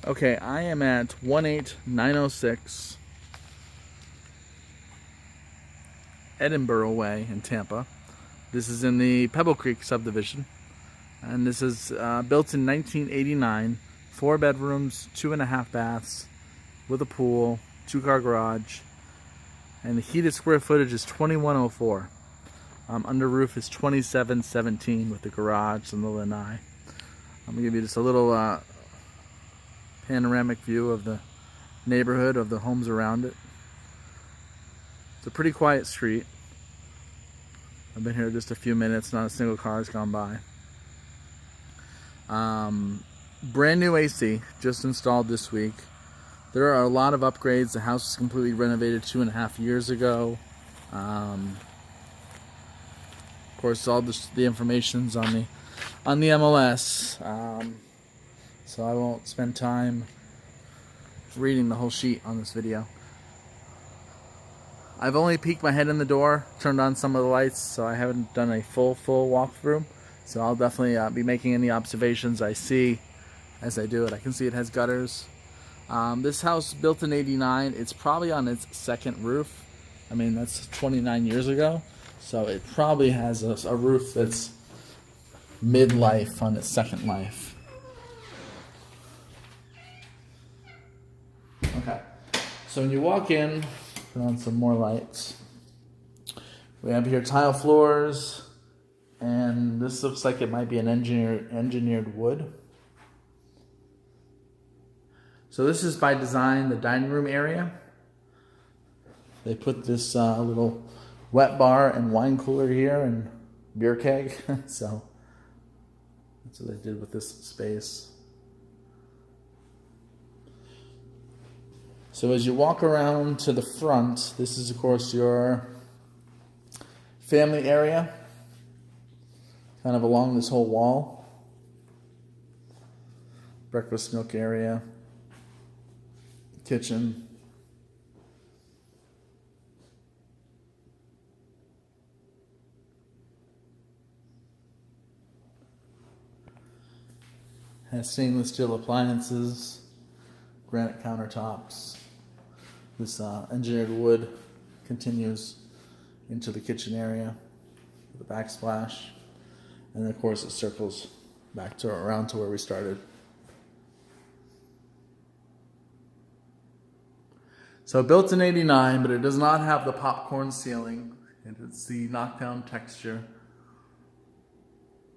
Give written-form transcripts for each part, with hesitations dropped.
Okay, I am at 18906 Edinborough Way in Tampa. This is in the Pebble Creek subdivision, and this is built in 1989. 4 bedrooms, 2.5 baths, with a pool, 2-car garage, and the heated square footage is 2104. Under roof is 2717 with the garage and the lanai. I'm gonna give you just a little panoramic view of the neighborhood, of the homes around it. It's a pretty quiet street. I've been here just a few minutes, not a single car has gone by. Brand new AC, just installed this week. There are a lot of upgrades. The house was completely renovated 2.5 years ago. Of course, all the information's on the MLS. So I won't spend time reading the whole sheet on this video. I've only peeked my head in the door, turned on some of the lights, so I haven't done a full walkthrough. So I'll definitely be making any observations I see as I do it. I can see it has gutters. This house built in '89. It's probably on its second roof. I mean, that's 29 years ago. So it probably has a roof that's mid-life on its second life. Okay, so when you walk in, put on some more lights. We have here tile floors, and this looks like it might be an engineered wood. So this is by design the dining room area. They put this little wet bar and wine cooler here and beer keg. So that's what they did with this space. So as you walk around to the front, this is of course your family area, kind of along this whole wall. Breakfast nook area, kitchen. Has stainless steel appliances, granite countertops. This engineered wood continues into the kitchen area with a backsplash, and then of course it circles back to around to where we started. So built in '89, but it does not have the popcorn ceiling. It's the knockdown texture.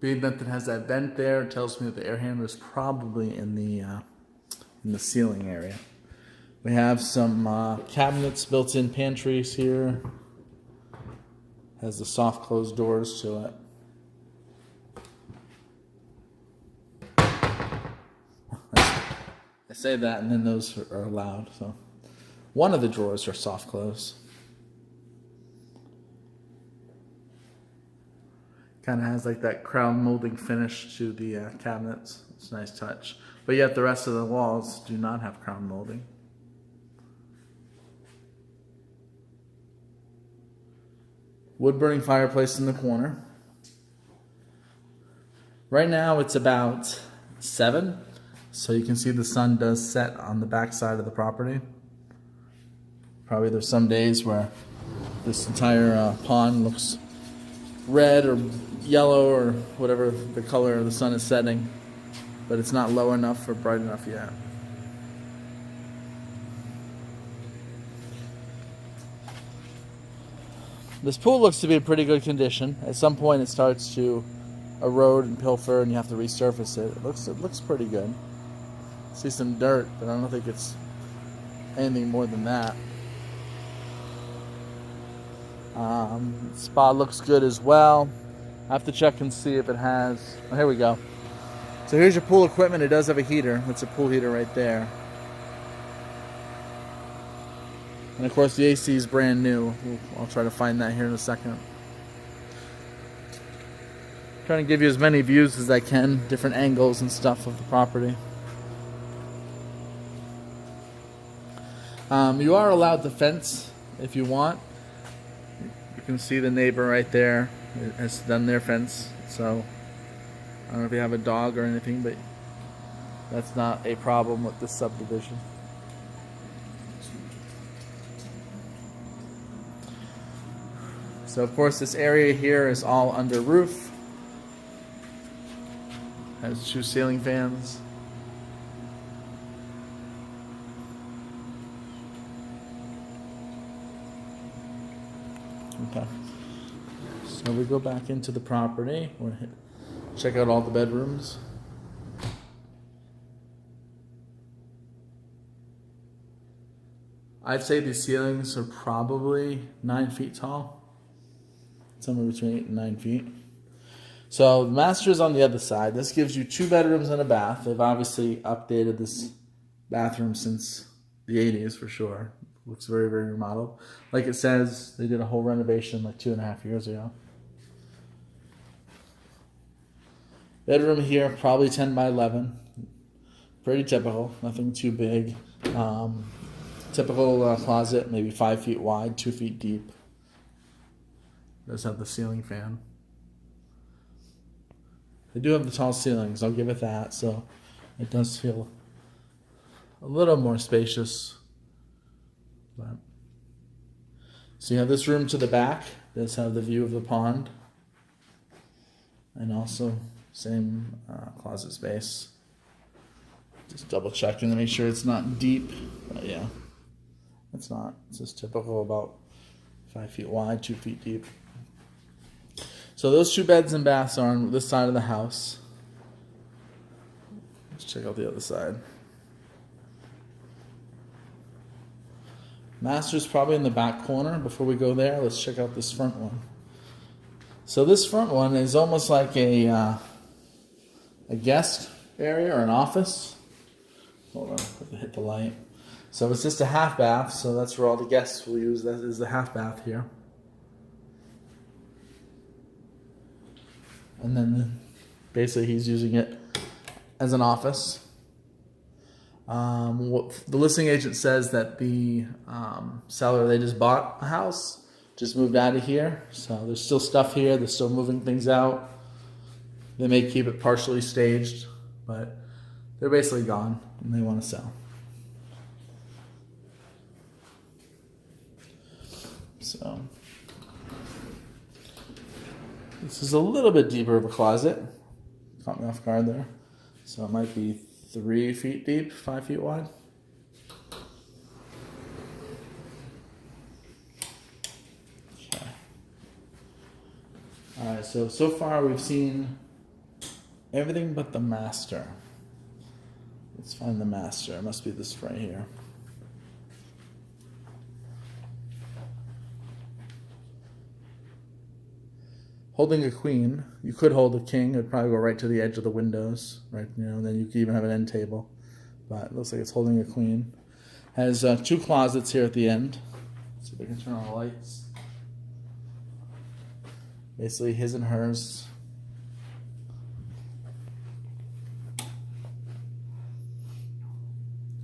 Being that it has that vent there, it tells me that the air handler is probably in the ceiling area. We have some cabinets, built-in pantries here. Has the soft closed doors to it. I say that, and then those are allowed. So one of the drawers are soft close. Kind of has like that crown molding finish to the cabinets. It's a nice touch. But yet the rest of the walls do not have crown molding. Wood burning fireplace in the corner. Right now it's about 7, so you can see the sun does set on the back side of the property. Probably there's some days where this entire pond looks red or yellow or whatever the color the sun is setting, but it's not low enough or bright enough yet. This pool looks to be in pretty good condition. At some point it starts to erode and pilfer and you have to resurface it. It looks pretty good. See some dirt, but I don't think it's anything more than that. Spa looks good as well. I have to check and see if it has... Oh, here we go. So here's your pool equipment. It does have a heater. That's a pool heater right there. And of course the AC is brand new. I'll try to find that here in a second. Trying to give you as many views as I can, different angles and stuff of the property. You are allowed to fence if you want. You can see the neighbor right there has done their fence. So I don't know if you have a dog or anything, but That's not a problem with this subdivision. So of course this area here is all under roof. Has 2 ceiling fans. Okay. So we go back into the property. We'll check out all the bedrooms. I'd say these ceilings are probably 9 feet tall. Somewhere between 8 and 9 feet. So the master is on the other side. This gives you 2 bedrooms and a bath. They've obviously updated this bathroom since the 80s for sure. Looks very, very remodeled. Like it says, they did a whole renovation like 2.5 years ago. Bedroom here, probably 10 by 11. Pretty typical, nothing too big. Typical closet, maybe 5 feet wide, 2 feet deep. Does have the ceiling fan. They do have the tall ceilings, I'll give it that, so it does feel a little more spacious. But. So you have this room to the back, does have the view of the pond. And also same closet space. Just double checking to make sure it's not deep, but yeah, it's not. It's just typical, about 5 feet wide, 2 feet deep. So those 2 beds and baths are on this side of the house. Let's check out the other side. Master's probably in the back corner. Before we go there, let's check out this front one. So this front one is almost like a guest area or an office. Hold on, have to hit the light. So it's just a half bath, so that's where all the guests will use. That is the half bath here. And then basically he's using it as an office. What the listing agent says that the seller, they just bought a house, just moved out of here. So there's still stuff here. They're still moving things out. They may keep it partially staged, but they're basically gone and they want to sell. So this is a little bit deeper of a closet. Caught me off guard there. So it might be 3 feet deep, 5 feet wide. Okay. Alright, so far we've seen everything but the master. Let's find the master. It must be this right here. Holding a queen, you could hold a king. It would probably go right to the edge of the windows, right? You know, and then you could even have an end table. But it looks like it's holding a queen. Has 2 closets here at the end. Let's see if I can turn on the lights. Basically his and hers.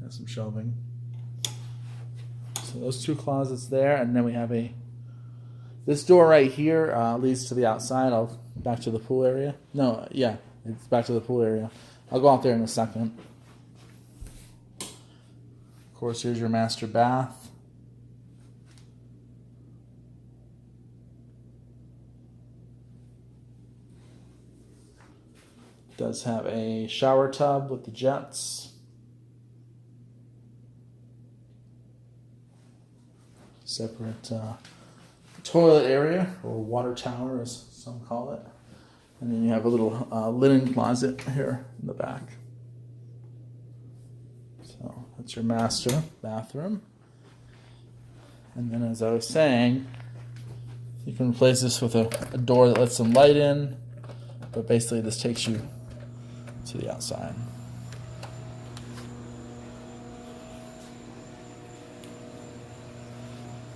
Has some shelving. So those 2 closets there, and then we have this door right here leads to the outside. Back to the pool area. No, yeah, it's back to the pool area. I'll go out there in a second. Of course, here's your master bath. It does have a shower tub with the jets. Separate toilet area, or water tower as some call it. And then you have a little linen closet here in the back. So that's your master bathroom. And then, as I was saying, you can replace this with a door that lets some light in, but basically this takes you to the outside.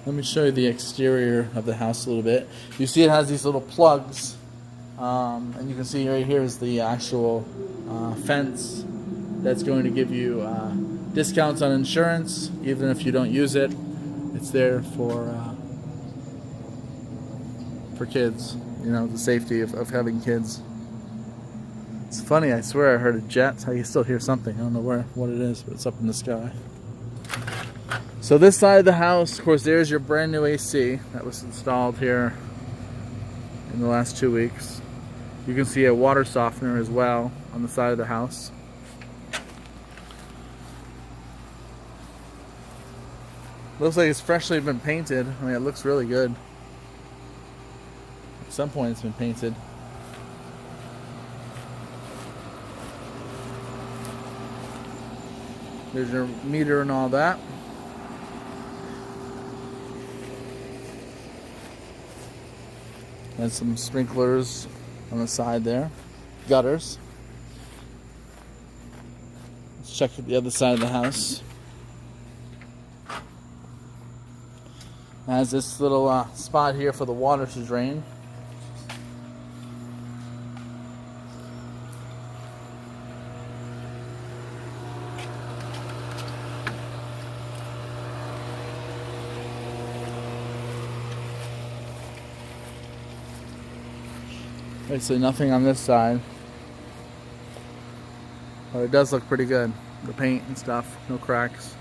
Let me show you the exterior of the house a little bit. You see it has these little plugs, and you can see right here is the actual fence that's going to give you discounts on insurance, even if you don't use it. It's there for kids, you know, the safety of having kids. It's funny, I swear I heard a jet. I can still hear something. I don't know what it is, but it's up in the sky. So this side of the house, of course, there's your brand new AC that was installed here in the last 2 weeks. You can see a water softener as well on the side of the house. Looks like it's freshly been painted. I mean, it looks really good. At some point it's been painted. There's your meter and all that. And some sprinklers on the side there. Gutters. Let's check the other side of the house. It has this little spot here for the water to drain. Basically nothing on this side, but it does look pretty good. The paint and stuff, no cracks.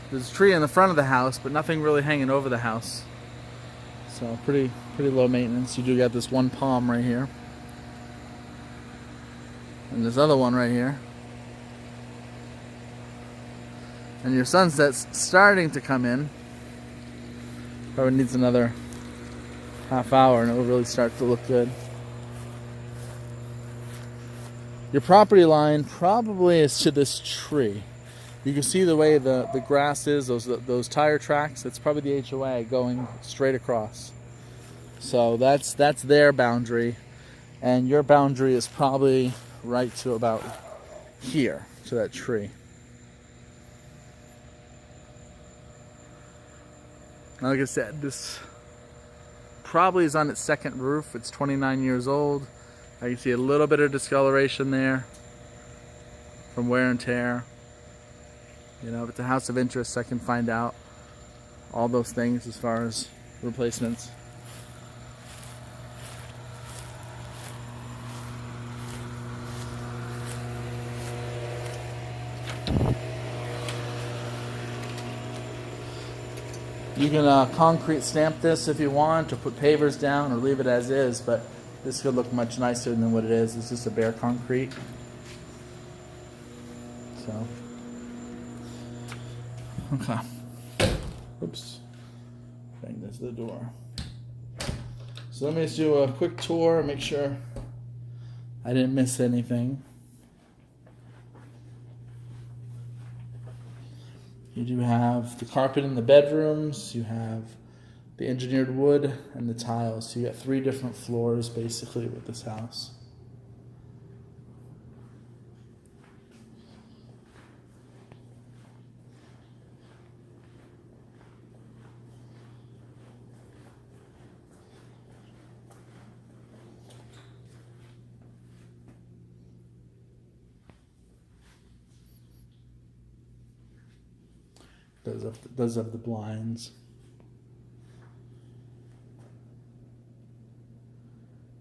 There's a tree in the front of the house, but nothing really hanging over the house. So pretty low maintenance. You do got this one palm right here, and this other one right here. And your sunset's starting to come in. Probably needs another half hour and it will really start to look good. Your property line probably is to this tree. You can see the way the grass is, those tire tracks. It's probably the HOA going straight across. So that's their boundary, and your boundary is probably right to about here, to that tree. Like I said, this probably is on its second roof. It's 29 years old. I can see a little bit of discoloration there from wear and tear. You know, if it's a house of interest, I can find out all those things as far as replacements. You can concrete stamp this if you want, or put pavers down, or leave it as is, but this could look much nicer than what it is. It's just a bare concrete. So, okay. Oops. Bang, that's the door. So let me just do a quick tour, make sure I didn't miss anything. You do have the carpet in the bedrooms, you have the engineered wood and the tiles. So you got 3 different floors basically with this house. Does have the blinds.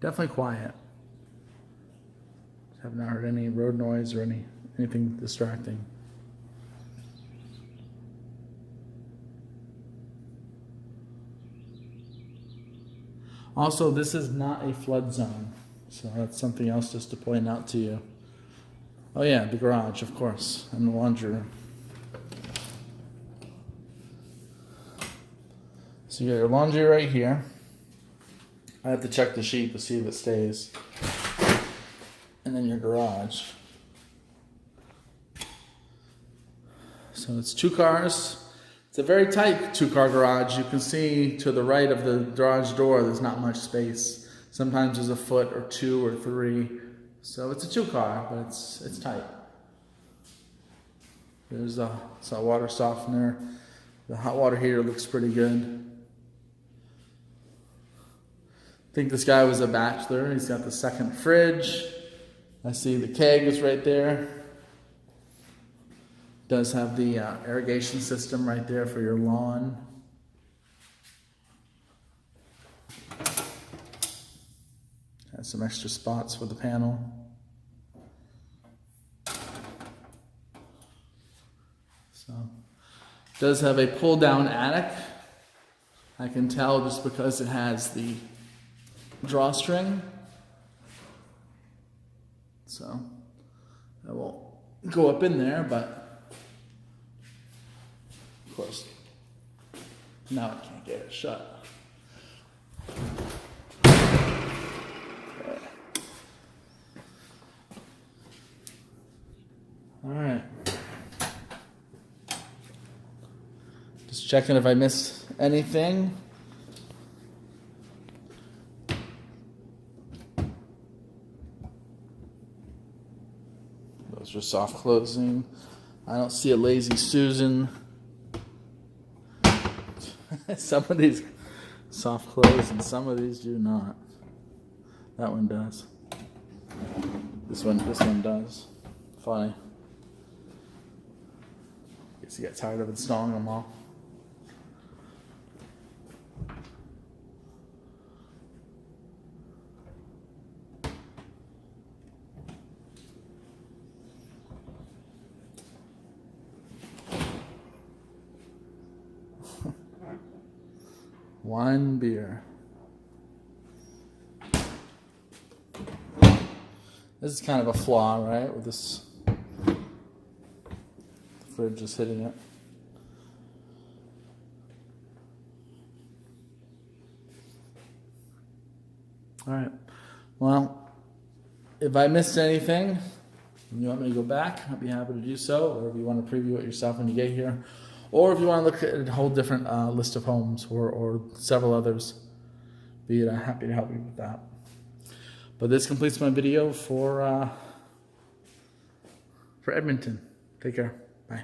Definitely quiet. Have not heard any road noise or anything distracting. Also, this is not a flood zone, so that's something else just to point out to you. Oh yeah, the garage, of course, and the laundry room. So you got your laundry right here. I have to check the sheet to see if it stays. And then your garage. So it's 2 cars. It's a very tight 2-car garage. You can see to the right of the garage door there's not much space. Sometimes there's a foot or 2 or 3. So it's a 2-car, but it's tight. There's a water softener. The hot water heater looks pretty good. I think this guy was a bachelor. He's got the second fridge. I see the keg is right there. Does have the irrigation system right there for your lawn. Has Has some extra spots for the panel. So, it does have a pull-down attic. I can tell just because it has the drawstring. So, I won't go up in there, but of course, now I can't get it shut. Okay. All right. Just checking if I missed anything. Those are soft closing. I don't see a lazy Susan. Some of these soft close and some of these do not. That one does. This one does. Funny. Guess you got tired of installing them all. One beer. This is kind of a flaw, right? With this fridge just hitting it. All right. Well, if I missed anything, and you want me to go back, I'd be happy to do so. Or if you want to preview it yourself when you get here. Or if you want to look at a whole different list of homes or several others, be happy to help you with that. But this completes my video for Edmonton. Take care. Bye.